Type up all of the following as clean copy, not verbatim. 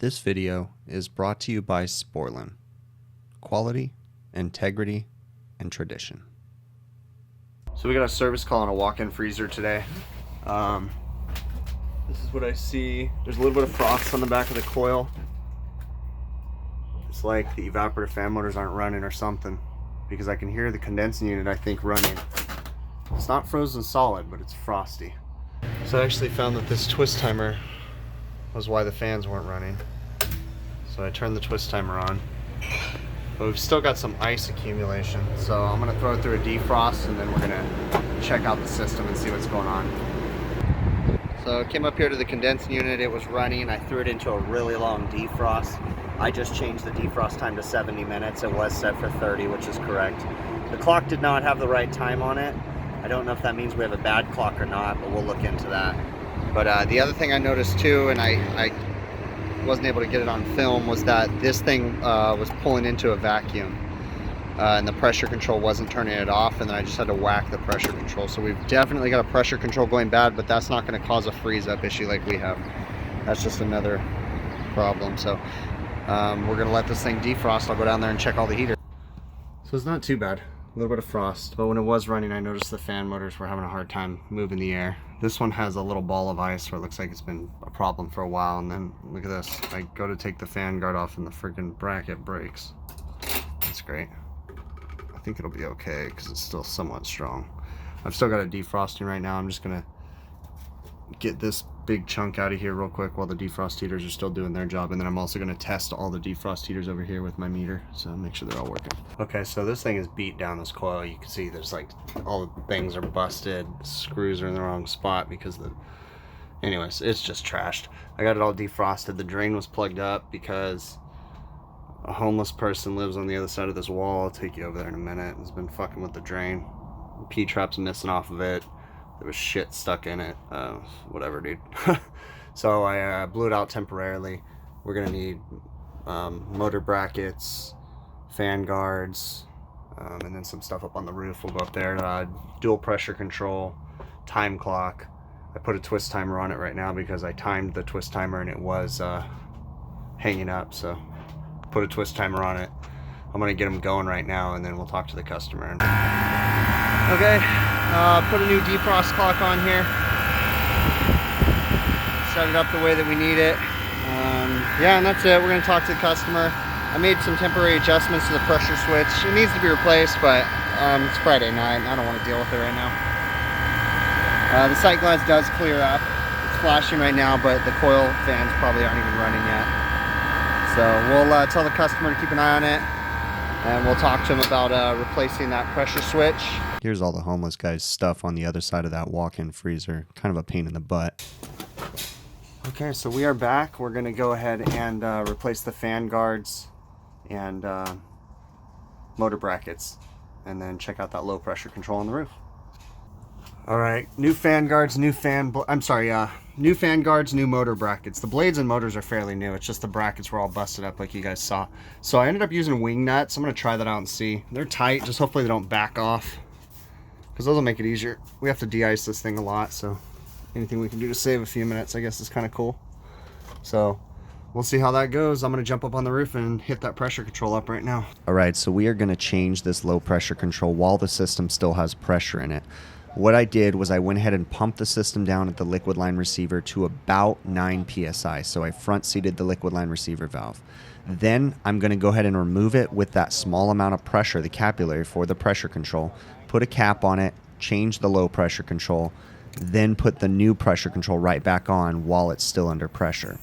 This video is brought to you by Sporlan. Quality, integrity, and tradition. So we got a service call on a walk-in freezer today. This is what I see. There's a little bit of frost on the back of the coil. It's like the evaporator fan motors aren't running or something, because I can hear the condensing unit, I think, running. It's not frozen solid, but it's frosty. So I actually found that this twist timer was why the fans weren't running. So I turned the twist timer on. But we've still got some ice accumulation, so I'm gonna throw it through a defrost and then we're gonna check out the system and see what's going on. So I came up here to the condensing unit, it was running. I threw it into a really long defrost. I just changed the defrost time to 70 minutes. It was set for 30, which is correct. The clock did not have the right time on it. I don't know if that means we have a bad clock or not, but we'll look into that. But the other thing I noticed too, and I wasn't able to get it on film, was that this thing was pulling into a vacuum. And the pressure control wasn't turning it off, and then I just had to whack the pressure control. So we've definitely got a pressure control going bad, but that's not going to cause a freeze up issue like we have. That's just another problem. So we're going to let this thing defrost. I'll go down there and check all the heaters. So it's not too bad. A little bit of frost, but when it was running, I noticed the fan motors were having a hard time moving the air. This one has a little ball of ice where it looks like it's been a problem for a while, and then look at this. I go to take the fan guard off and the freaking bracket breaks. That's great. I think it'll be okay because it's still somewhat strong. I've still got it defrosting right now. I'm just gonna get this big chunk out of here real quick while the defrost heaters are still doing their job, and then I'm also going to test all the defrost heaters over here with my meter, so make sure they're all working. Okay, so this thing is beat down, this coil. You can see there's like all the things are busted, screws are in the wrong spot because anyways, it's just trashed. I got it all defrosted. The drain was plugged up because a homeless person lives on the other side of this wall. I'll take you over there in a minute. It's been fucking with the drain. The P-trap's missing off of it. There was shit stuck in it. Whatever, dude. So I blew it out temporarily. We're gonna need motor brackets, fan guards, and then some stuff up on the roof. We'll go up there. Dual pressure control, time clock. I put a twist timer on it right now because I timed the twist timer and it was hanging up. So put a twist timer on it. I'm gonna get them going right now, and then we'll talk to the customer. Okay, put a new defrost clock on here. Set it up the way that we need it. Yeah, and that's it. We're gonna talk to the customer. I made some temporary adjustments to the pressure switch. It needs to be replaced, but it's Friday night and I don't want to deal with it right now. The sight glass does clear up. It's flashing right now, but the coil fans probably aren't even running yet. So we'll tell the customer to keep an eye on it, and we'll talk to him about replacing that pressure switch. Here's all the homeless guy's stuff on the other side of that walk-in freezer. Kind of a pain in the butt. Okay, so we are back. We're gonna go ahead and replace the fan guards and motor brackets, and then check out that low pressure control on the roof. All right, new fan guards, new fan guards, new motor brackets. The blades and motors are fairly new. It's just the brackets were all busted up like you guys saw. So I ended up using wing nuts. I'm gonna try that out and see. They're tight, just hopefully they don't back off, because those will make it easier. We have to de-ice this thing a lot, so anything we can do to save a few minutes, I guess, is kind of cool. So we'll see how that goes. I'm gonna jump up on the roof and hit that pressure control up right now. All right, so we are gonna change this low pressure control while the system still has pressure in it. What I did was I went ahead and pumped the system down at the liquid line receiver to about 9 PSI. So I front seated the liquid line receiver valve. Then I'm going to go ahead and remove it with that small amount of pressure, the capillary for the pressure control, put a cap on it, change the low pressure control, then put the new pressure control right back on while it's still under pressure.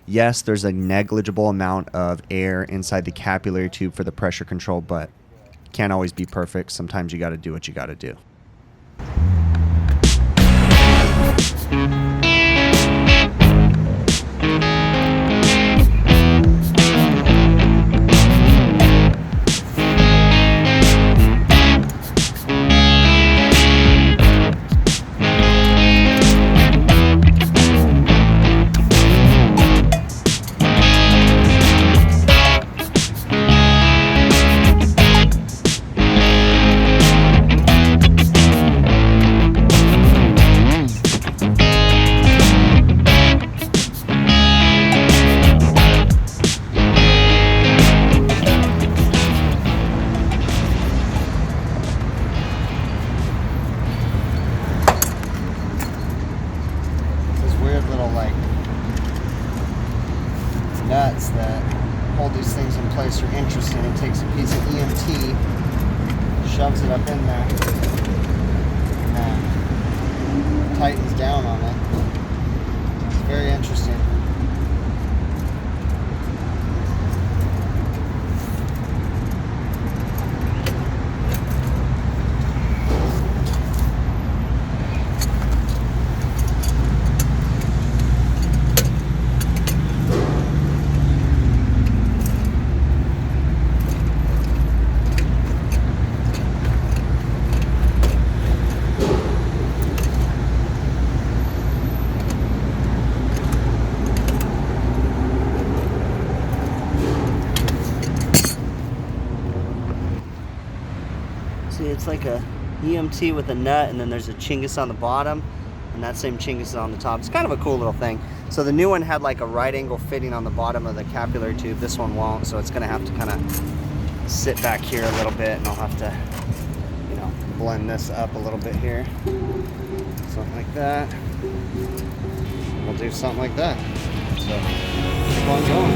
Yes, there's a negligible amount of air inside the capillary tube for the pressure control, but can't always be perfect. Sometimes you got to do what you got to do. nuts that hold these things in place are interesting. It takes a piece of EMT, shoves it up in there, and then tightens down on it. It's very interesting. See, it's like a EMT with a nut, and then there's a chingus on the bottom, and that same chingus is on the top. It's kind of a cool little thing. So the new one had like a right angle fitting on the bottom of the capillary tube. This one won't, so it's gonna have to kind of sit back here a little bit, and I'll have to, you know, blend this up a little bit here. Something like that. We'll do something like that. So keep on going.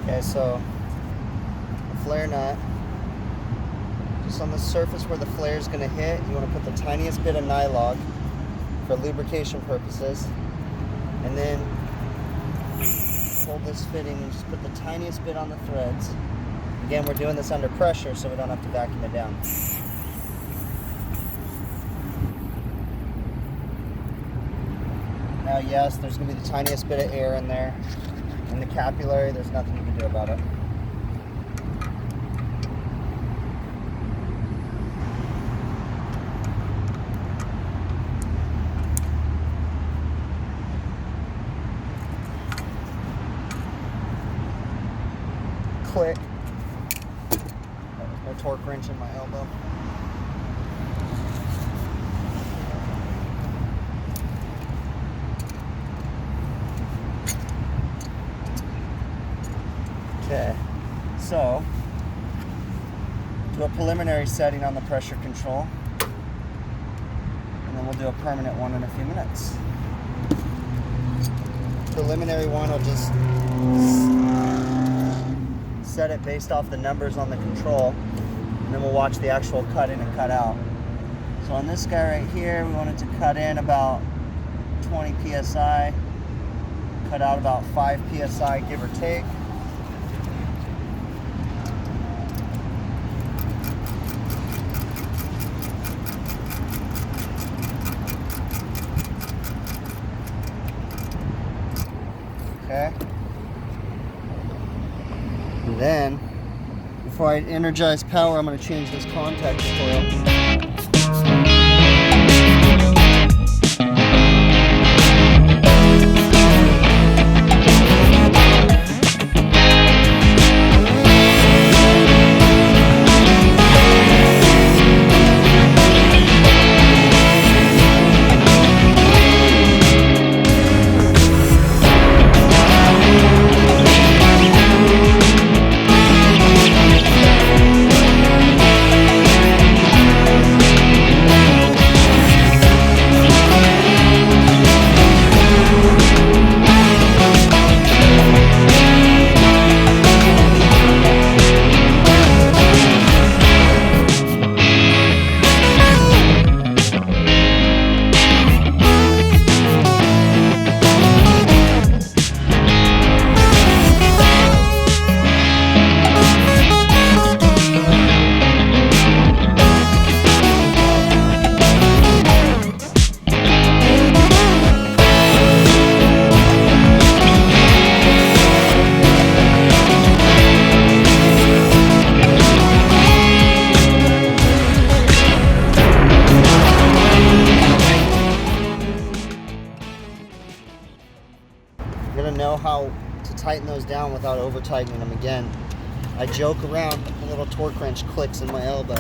Okay, so the flare nut, just on the surface where the flare is going to hit, you want to put the tiniest bit of nylon for lubrication purposes, and then hold this fitting and just put the tiniest bit on the threads. Again, we're doing this under pressure, so we don't have to vacuum it down. Now, yes, there's going to be the tiniest bit of air in there. In the capillary, there's nothing you can do about it. Click. No torque wrench in my elbow. Okay, so do a preliminary setting on the pressure control, and then we'll do a permanent one in a few minutes. Preliminary one will just set it based off the numbers on the control, and then we'll watch the actual cut in and cut out. So on this guy right here, we want it to cut in about 20 psi, cut out about 5 psi, give or take. Okay. And then, before I energize power, I'm going to change this contact coil. how to tighten those down without over tightening them. Again, I joke around, the little torque wrench clicks in my elbow.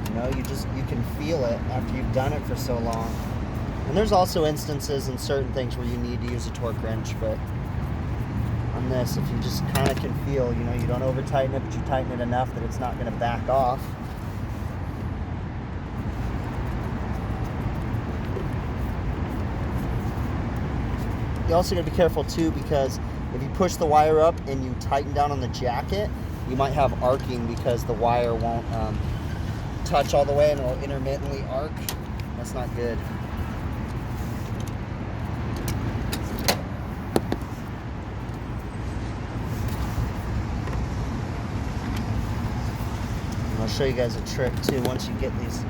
You know, you can feel it after you've done it for so long. And there's also instances in certain things where you need to use a torque wrench, but on this, if you just kind of can feel, you know, you don't over tighten it, but you tighten it enough that it's not going to back off. You also got to be careful too, because if you push the wire up and you tighten down on the jacket, you might have arcing because the wire won't touch all the way and it'll intermittently arc. That's not good. And I'll show you guys a trick too. Once you get these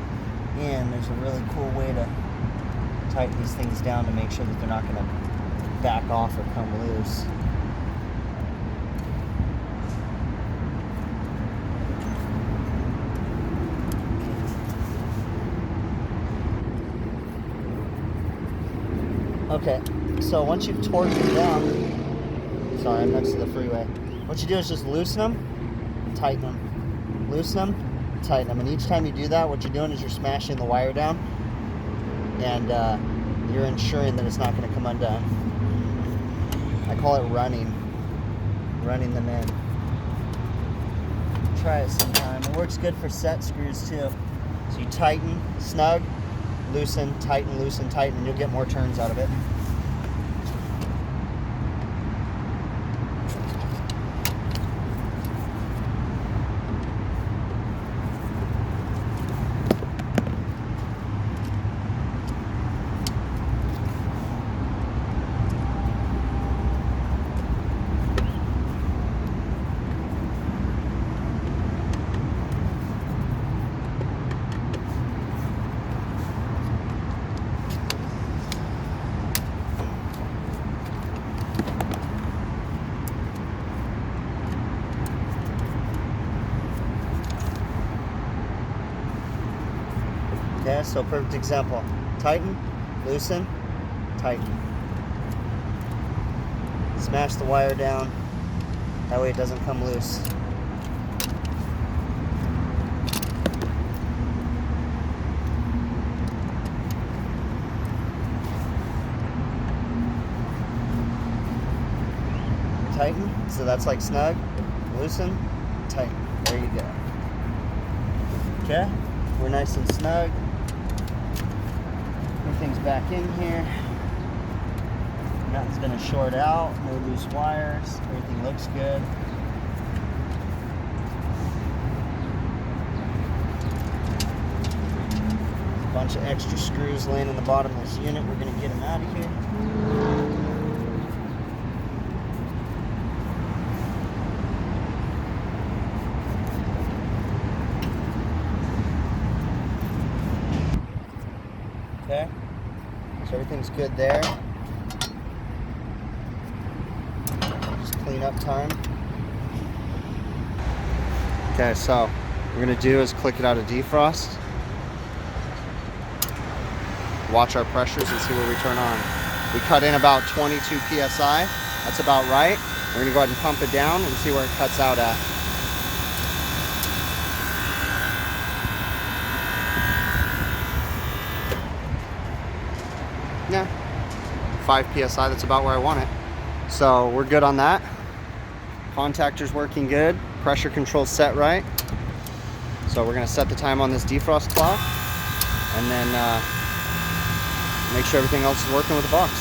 in, there's a really cool way to tighten these things down to make sure that they're not going to back off or come loose. Okay, so once you've torqued them down, sorry, I'm next to the freeway. What you do is just loosen them and tighten them. Loosen them, tighten them. And each time you do that, what you're doing is you're smashing the wire down, and you're ensuring that it's not going to come undone. I call it running them in. Try it sometime. It works good for set screws too. So you tighten, snug, loosen, tighten, and you'll get more turns out of it. Okay, so perfect example. Tighten, loosen, tighten. Smash the wire down. That way it doesn't come loose. Tighten, so that's like snug, loosen, tighten. There you go. Okay, we're nice and snug. Everything's back in here. Nothing's gonna short out, no loose wires, everything looks good. A bunch of extra screws laying in the bottom of this unit. We're gonna get them out of here. Okay, so everything's good there. Just clean up time. Okay, so what we're gonna do is click it out of defrost. Watch our pressures and see where we turn on. We cut in about 22 PSI. That's about right. We're gonna go ahead and pump it down and see where it cuts out at. Yeah, 5 PSI, that's about where I want it. So we're good on that. Contactor's working good. Pressure control's set right. So we're gonna set the time on this defrost clock and then make sure everything else is working with the box.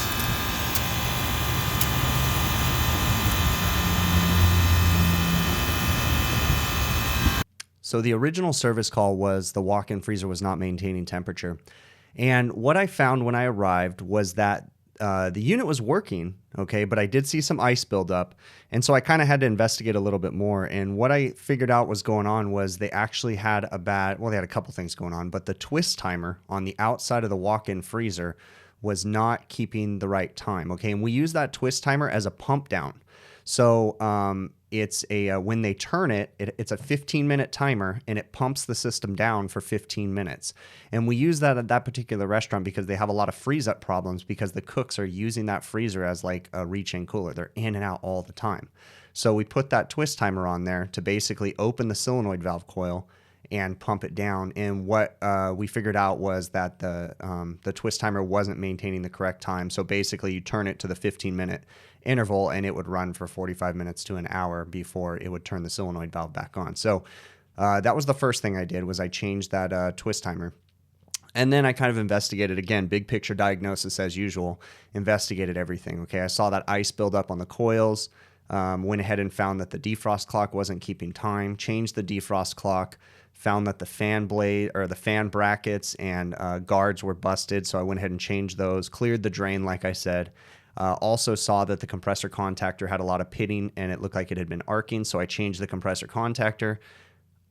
So the original service call was the walk-in freezer was not maintaining temperature. And what I found when I arrived was that the unit was working, okay, but I did see some ice buildup. And so I kind of had to investigate a little bit more. And what I figured out was going on was they actually had they had a couple things going on, but the twist timer on the outside of the walk-in freezer was not keeping the right time, okay? And we use that twist timer as a pump down. So it's a when they turn it, it's a 15-minute timer, and it pumps the system down for 15 minutes. And we use that at that particular restaurant because they have a lot of freeze-up problems because the cooks are using that freezer as like a reach-in cooler. They're in and out all the time. So we put that twist timer on there to basically open the solenoid valve coil and pump it down. And what we figured out was that the twist timer wasn't maintaining the correct time. So basically you turn it to the 15-minute interval and it would run for 45 minutes to an hour before it would turn the solenoid valve back on. So that was the first thing I did, was I changed that twist timer. And then I kind of investigated, again, big picture diagnosis as usual, investigated everything. Okay, I saw that ice build up on the coils, went ahead and found that the defrost clock wasn't keeping time, changed the defrost clock, found that the fan blade or the fan brackets and guards were busted. So I went ahead and changed those, cleared the drain, like I said. Also saw that the compressor contactor had a lot of pitting and it looked like it had been arcing. So I changed the compressor contactor,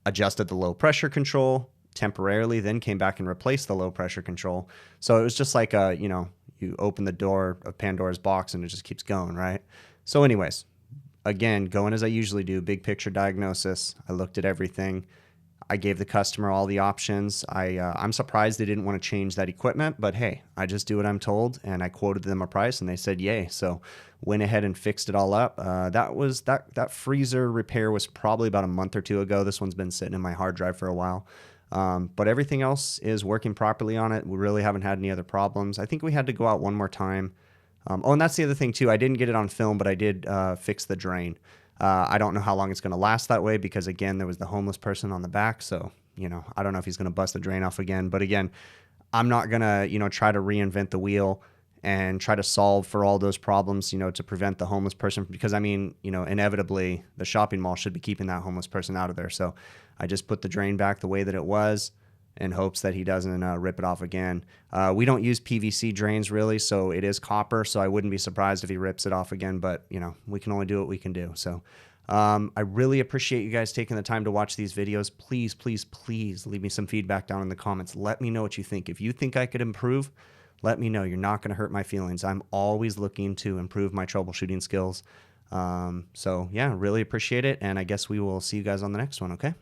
adjusted the low pressure control temporarily, then came back and replaced the low pressure control. So it was just like, you open the door of Pandora's box and it just keeps going, right? So anyways, again, going as I usually do, big picture diagnosis. I looked at everything. I gave the customer all the options. I'm surprised they didn't want to change that equipment, but hey, I just do what I'm told, and I quoted them a price, and they said yay. So went ahead and fixed it all up. That freezer repair was probably about a month or two ago. This one's been sitting in my hard drive for a while, but everything else is working properly on it. We really haven't had any other problems. I think we had to go out one more time. And that's the other thing too. I didn't get it on film, but I did fix the drain. I don't know how long it's going to last that way because, again, there was the homeless person on the back. So, I don't know if he's going to bust the drain off again. But, again, I'm not going to, try to reinvent the wheel and try to solve for all those problems, to prevent the homeless person. Because, inevitably the shopping mall should be keeping that homeless person out of there. So I just put the drain back the way that it was in hopes that he doesn't rip it off again. We don't use PVC drains really, so it is copper, so I wouldn't be surprised if he rips it off again, but we can only do what we can do. So I really appreciate you guys taking the time to watch these videos. Please, please, please leave me some feedback down in the comments. Let me know what you think. If you think I could improve, let me know. You're not going to hurt my feelings. I'm always looking to improve my troubleshooting skills. So yeah, really appreciate it, and I guess we will see you guys on the next one, okay?